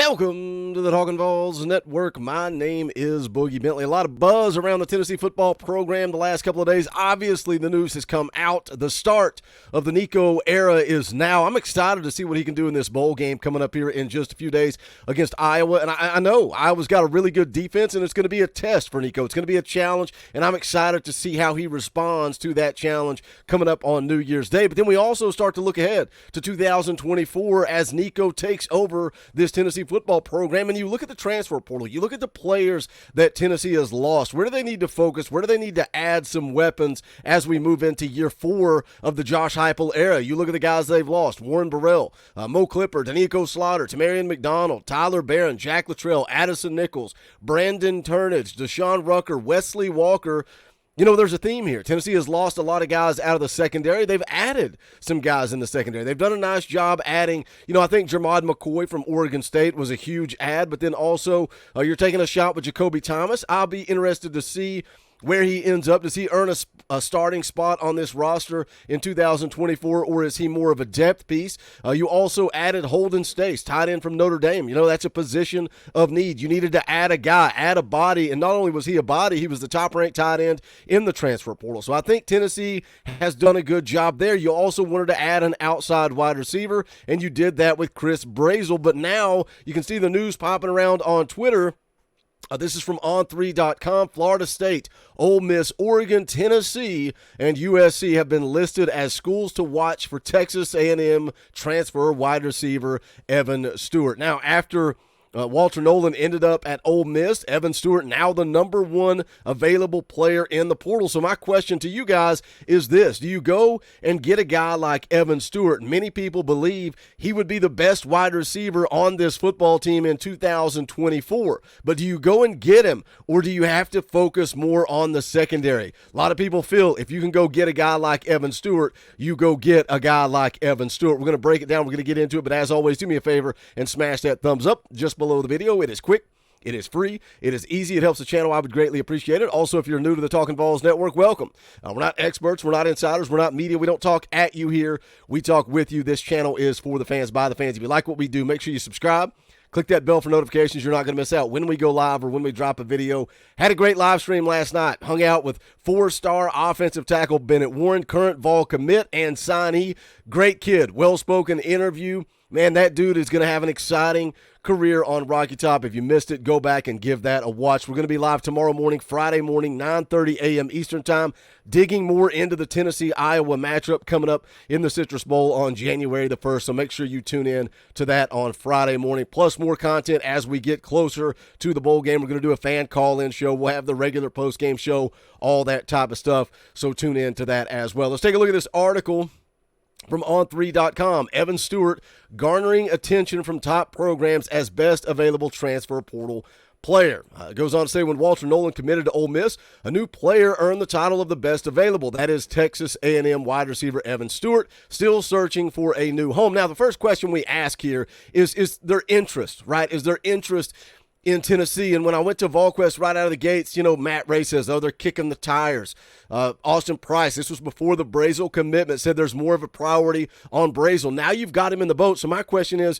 Welcome to the Talkin VAWLS Network. My name is Boogie Bentley. A lot of buzz around the Tennessee football program the last couple of days. Obviously, the news has come out. The start of the Nico era is now. I'm excited to see what he can do in this bowl game coming up here in just a few days against Iowa. And I know Iowa's got a really good defense, and it's going to be a test for Nico. It's going to be a challenge, and I'm excited to see how he responds to that challenge coming up on New Year's Day. But then we also start to look ahead to 2024 as Nico takes over this Tennessee football program, and you look at the transfer portal, you look at the players that Tennessee has lost. Where do they need to focus? Where do they need to add some weapons as we move into year 4 of the Josh Heupel era? You look at the guys they've lost: Warren Burrell, Mo Clipper, Danico Slaughter, Tamarian McDonald, Tyler Barron, Jack Luttrell, Addison Nichols, Brandon Turnage, Deshaun Rucker, Wesley Walker. You know, there's a theme here. Tennessee has lost a lot of guys out of the secondary. They've added some guys in the secondary. They've done a nice job adding. I think Jermod McCoy from Oregon State was a huge add, but then also you're taking a shot with Jacoby Thomas. I'll be interested to see where he ends up. Does he earn a starting spot on this roster in 2024, or is he more of a depth piece? You also added Holden Stace, tight end from Notre Dame. That's a position of need. You needed to add a guy, add a body, and not only was he a body, he was the top-ranked tight end in the transfer portal. So I think Tennessee has done a good job there. You also wanted to add an outside wide receiver, and you did that with Chris Brazel. But now you can see the news popping around on Twitter. This is from On3.com. Florida State, Ole Miss, Oregon, Tennessee, and USC have been listed as schools to watch for Texas A&M transfer wide receiver Evan Stewart. Now, after Walter Nolan ended up at Ole Miss, Evan Stewart now the number 1 available player in the portal. So my question to you guys is this: do you go and get a guy like Evan Stewart? Many people believe he would be the best wide receiver on this football team in 2024. But do you go and get him, or do you have to focus more on the secondary? A lot of people feel if you can go get a guy like Evan Stewart, you go get a guy like Evan Stewart. We're going to break it down. We're going to get into it. But as always, do me a favor and smash that thumbs up just below the video. It is quick, it is free, it is easy, it helps the channel. I would greatly appreciate it. Also, if you're new to the Talkin VAWLS Network, welcome. We're not experts, we're not insiders, we're not media. We don't talk at you here, we talk with you. This channel is for the fans, by the fans. If you like what we do, make sure you subscribe. Click that bell for notifications. You're not going to miss out when we go live or when we drop a video. Had a great live stream last night. Hung out with 4-star offensive tackle Bennett Warren, current Vol commit and signee. Great kid, well-spoken interview. Man, that dude is going to have an exciting career on Rocky Top. If you missed it, go back and give that a watch. We're going to be live tomorrow morning, Friday morning, 9:30 a.m. Eastern Time, digging more into the Tennessee-Iowa matchup coming up in the Citrus Bowl on January the 1st. So make sure you tune in to that on Friday morning, plus more content as we get closer to the bowl game. We're going to do a fan call-in show. We'll have the regular post-game show, all that type of stuff. So tune in to that as well. Let's take a look at this article from On3.com. Evan Stewart garnering attention from top programs as best available transfer portal player. It goes on to say, when Walter Nolan committed to Ole Miss, a new player earned the title of the best available. That is Texas A&M wide receiver Evan Stewart, still searching for a new home. Now, the first question we ask here is there interest, right? Is there interest in Tennessee? And when I went to VolQuest right out of the gates, Matt Ray says, they're kicking the tires. Austin Price, this was before the Brazel commitment, said there's more of a priority on Brazel. Now you've got him in the boat. So my question is,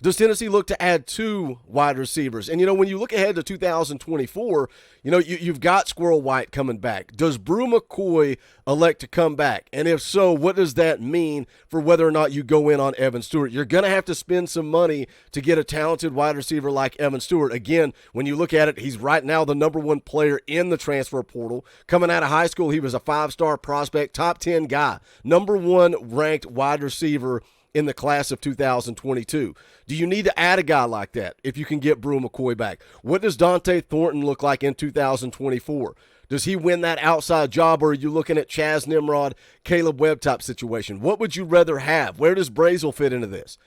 does Tennessee look to add 2 wide receivers? And, when you look ahead to 2024, you've got Squirrel White coming back. Does Brew McCoy elect to come back? And if so, what does that mean for whether or not you go in on Evan Stewart? You're going to have to spend some money to get a talented wide receiver like Evan Stewart. Again, when you look at it, he's right now the number 1 player in the transfer portal. Coming out of high school, he was a 5-star prospect, top 10 guy, number 1 ranked wide receiver in the class of 2022. Do you need to add a guy like that if you can get Brew McCoy back? What does Dante Thornton look like in 2024? Does he win that outside job, or are you looking at Chaz Nimrod, Caleb Webb type situation? What would you rather have? Where does Brazel fit into this?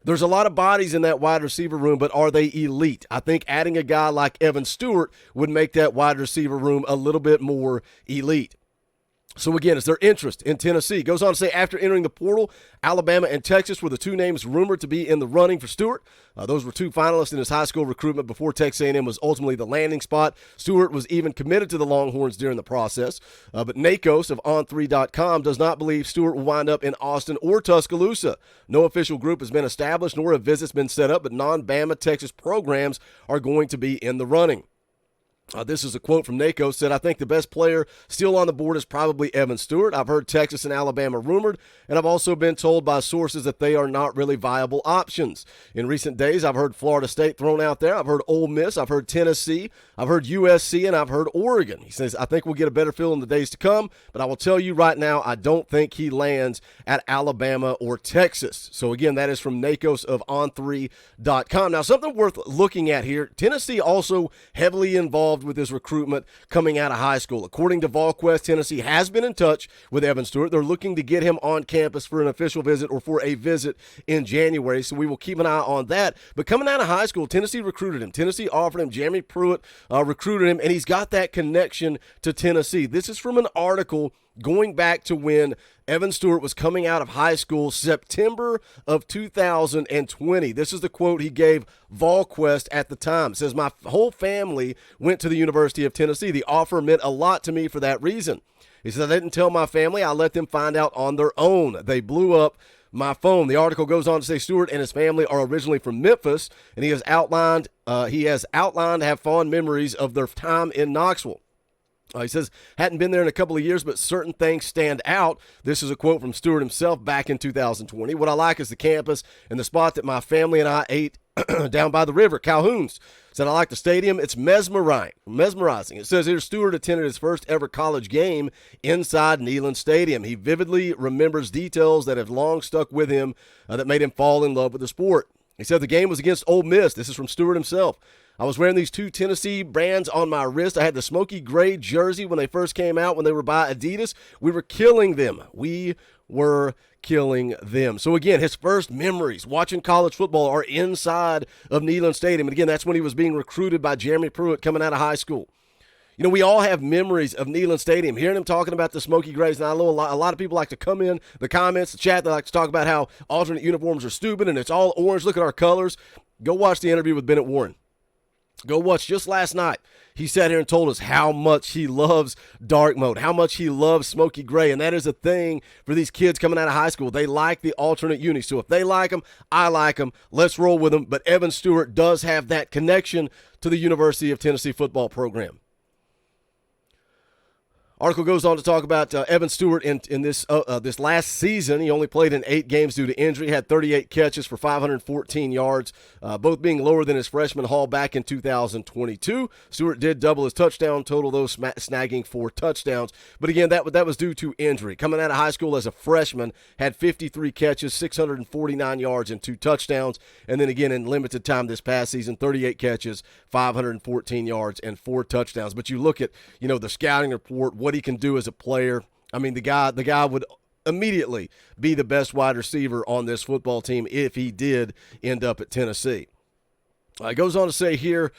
There's a lot of bodies in that wide receiver room, but are they elite? I think adding a guy like Evan Stewart would make that wide receiver room a little bit more elite. So again, it's their interest in Tennessee. Goes on to say, after entering the portal, Alabama and Texas were the two names rumored to be in the running for Stewart. Those were two finalists in his high school recruitment before Texas A&M was ultimately the landing spot. Stewart was even committed to the Longhorns during the process. But Nakos of On3.com does not believe Stewart will wind up in Austin or Tuscaloosa. No official group has been established, nor have visits been set up, but non-Bama Texas programs are going to be in the running. This is a quote from Nako, said, I think the best player still on the board is probably Evan Stewart. I've heard Texas and Alabama rumored, and I've also been told by sources that they are not really viable options. In recent days, I've heard Florida State thrown out there. I've heard Ole Miss. I've heard Tennessee. I've heard USC, and I've heard Oregon. He says, I think we'll get a better feel in the days to come, but I will tell you right now, I don't think he lands at Alabama or Texas. So, again, that is from Nakos of On3.com. Now, something worth looking at here, Tennessee also heavily involved with his recruitment coming out of high school. According to VolQuest, Tennessee has been in touch with Evan Stewart. They're looking to get him on campus for an official visit or for a visit in January, so we will keep an eye on that. But coming out of high school, Tennessee recruited him. Tennessee offered him. Jeremy Pruitt recruited him, and he's got that connection to Tennessee. This is from an article going back to when Evan Stewart was coming out of high school, September of 2020. This is the quote he gave VolQuest at the time. It says, my whole family went to the University of Tennessee. The offer meant a lot to me for that reason. He said, I didn't tell my family. I let them find out on their own. They blew up my phone. The article goes on to say Stewart and his family are originally from Memphis, and he has outlined have fond memories of their time in Knoxville. He says, hadn't been there in a couple of years, but certain things stand out. This is a quote from Stewart himself back in 2020. What I like is the campus and the spot that my family and I ate down by the river, Calhoun's. Said, I like the stadium. It's mesmerizing. It says here, Stewart attended his first ever college game inside Neyland Stadium. He vividly remembers details that have long stuck with him that made him fall in love with the sport. He said the game was against Ole Miss. This is from Stewart himself. I was wearing these two Tennessee brands on my wrist. I had the smoky gray jersey when they first came out, when they were by Adidas. We were killing them. So, again, his first memories watching college football are inside of Neyland Stadium. And, again, that's when he was being recruited by Jeremy Pruitt coming out of high school. You know, we all have memories of Neyland Stadium, hearing him talking about the smoky grays. And I know a lot of people like to come in the comments, the chat, they like to talk about how alternate uniforms are stupid and it's all orange. Look at our colors. Go watch the interview with Bennett Warren. Go watch just last night. He sat here and told us how much he loves dark mode, how much he loves smoky gray, and that is a thing for these kids coming out of high school. They like the alternate uni. So if they like them, I like them. Let's roll with them. But Evan Stewart does have that connection to the University of Tennessee football program. Article goes on to talk about Evan Stewart in this last season. He only played in 8 games due to injury, had 38 catches for 514 yards, both being lower than his freshman haul back in 2022. Stewart did double his touchdown total, though, snagging 4 touchdowns. But again, that was due to injury. Coming out of high school as a freshman, had 53 catches, 649 yards, and 2 touchdowns. And then again, in limited time this past season, 38 catches, 514 yards, and 4 touchdowns. But you look at, the scouting report, what he can do as a player. I mean, the guy would immediately be the best wide receiver on this football team if he did end up at Tennessee. It goes on to say here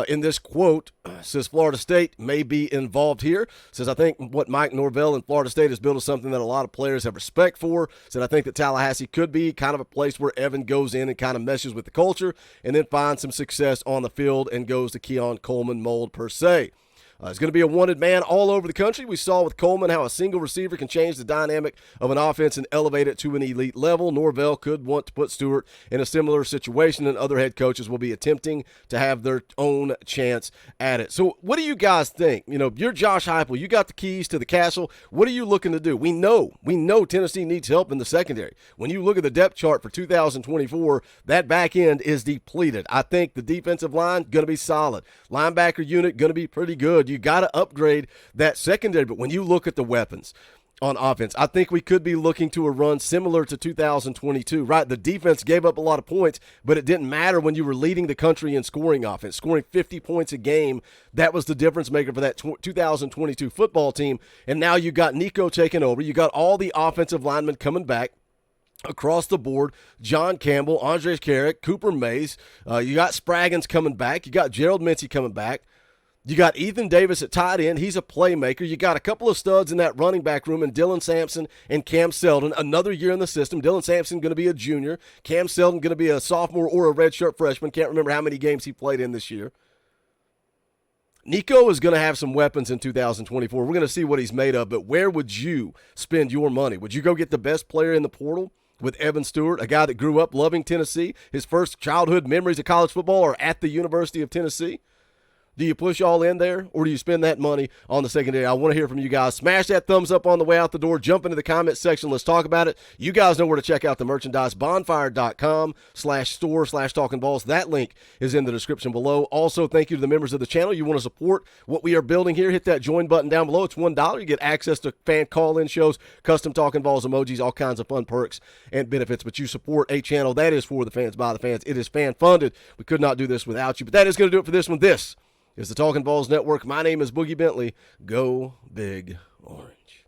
in this quote, says Florida State may be involved here. Says, I think what Mike Norvell in Florida State has built is something that a lot of players have respect for. Said, I think that Tallahassee could be kind of a place where Evan goes in and kind of meshes with the culture and then finds some success on the field and goes to Keon Coleman mold per se. He's going to be a wanted man all over the country. We saw with Coleman how a single receiver can change the dynamic of an offense and elevate it to an elite level. Norvell could want to put Stewart in a similar situation, and other head coaches will be attempting to have their own chance at it. So what do you guys think? You're Josh Heupel. You got the keys to the castle. What are you looking to do? We know Tennessee needs help in the secondary. When you look at the depth chart for 2024, that back end is depleted. I think the defensive line going to be solid. Linebacker unit going to be pretty good. You got to upgrade that secondary. But when you look at the weapons on offense, I think we could be looking to a run similar to 2022, right? The defense gave up a lot of points, but it didn't matter when you were leading the country in scoring offense, scoring 50 points a game. That was the difference maker for that 2022 football team. And now you got Nico taking over. You got all the offensive linemen coming back across the board. John Campbell, Andres Carrick, Cooper Mays. You got Spraggins coming back. You got Gerald Mincy coming back. You got Ethan Davis at tight end. He's a playmaker. You got a couple of studs in that running back room, and Dylan Sampson and Cam Seldon. Another year in the system. Dylan Sampson going to be a junior. Cam Seldon going to be a sophomore or a redshirt freshman. Can't remember how many games he played in this year. Nico is going to have some weapons in 2024. We're going to see what he's made of, but where would you spend your money? Would you go get the best player in the portal with Evan Stewart, a guy that grew up loving Tennessee? His first childhood memories of college football are at the University of Tennessee. Do you push all in there, or do you spend that money on the secondary? I want to hear from you guys. Smash that thumbs up on the way out the door. Jump into the comment section. Let's talk about it. You guys know where to check out the merchandise. Bonfire.com/store/Talkin VAWLS. That link is in the description below. Also, thank you to the members of the channel. You want to support what we are building here, hit that join button down below. It's $1. You get access to fan call-in shows, custom Talkin VAWLS emojis, all kinds of fun perks and benefits. But you support a channel that is for the fans, by the fans. It is fan-funded. We could not do this without you. But that is going to do it for this one. This is the Talkin VAWLS Network. My name is Boogie Bentley. Go Big Orange.